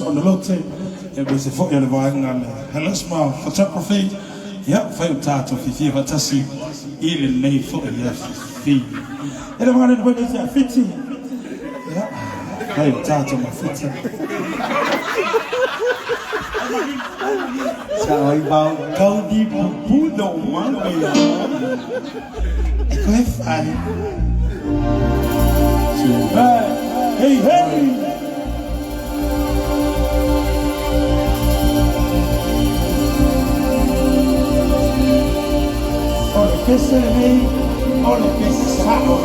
On the look tape, jeg vil se for jer det var ikke engang. Ellers med fotografi, ja, for jeg tager til fire, for at sige, ilden ned for jer fire. Er det meget, det er fedt? Ja, for jeg tager til mig fedt. Så jeg var gav de på budo, man, og jeg kunne have fejl. Hey, hey! Que se ve o lo que se sabe.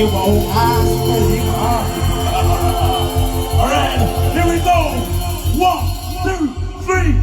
You won't ask where you are. All right, here we go. 1, 2, 3.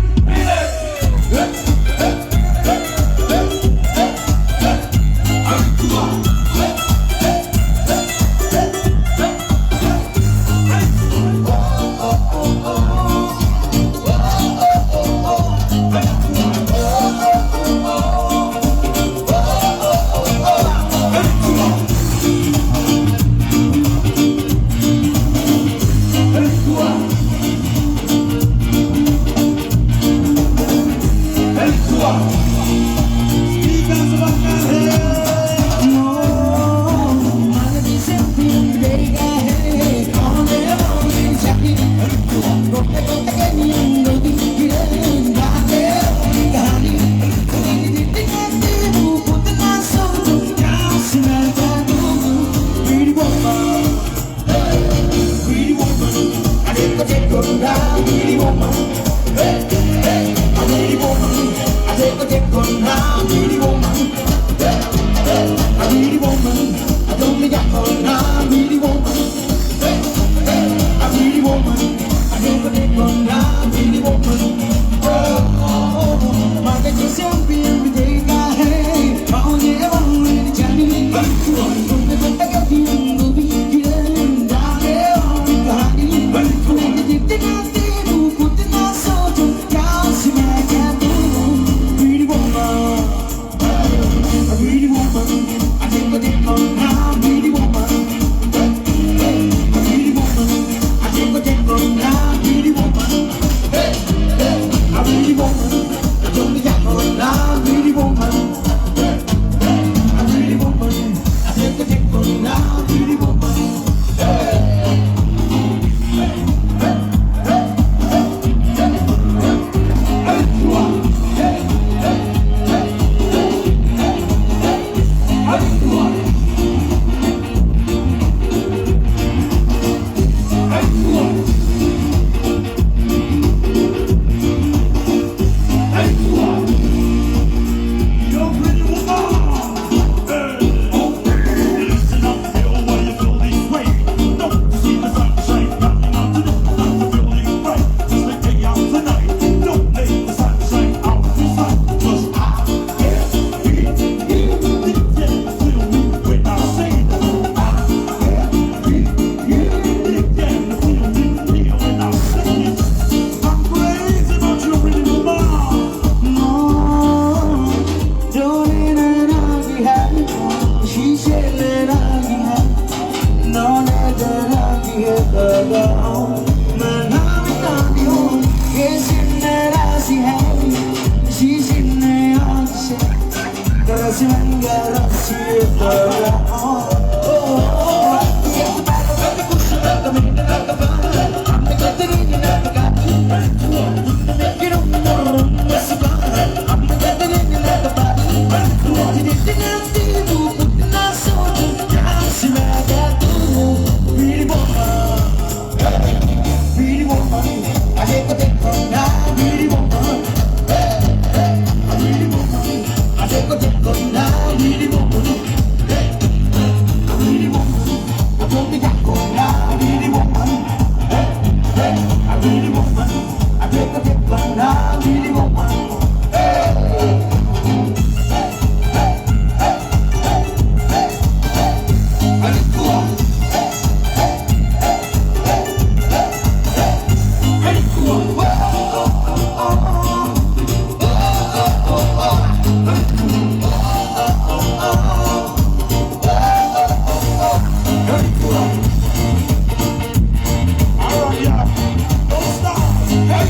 take a take from now, really woman. Hey, hey, I really woman. I take a take from now, really woman. Hey, I really woman. I told me that go now, really woman. Hey, hey, I really woman. I take a take from now, really woman. Hey, hey, hey, hey, hey, hey, hey. I just go on. Don't stop. Hey,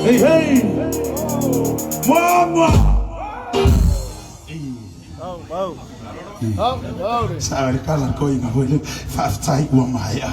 Hey, hey. Mama. Sorry, kala ko yung huli. 5 tight 1 maya.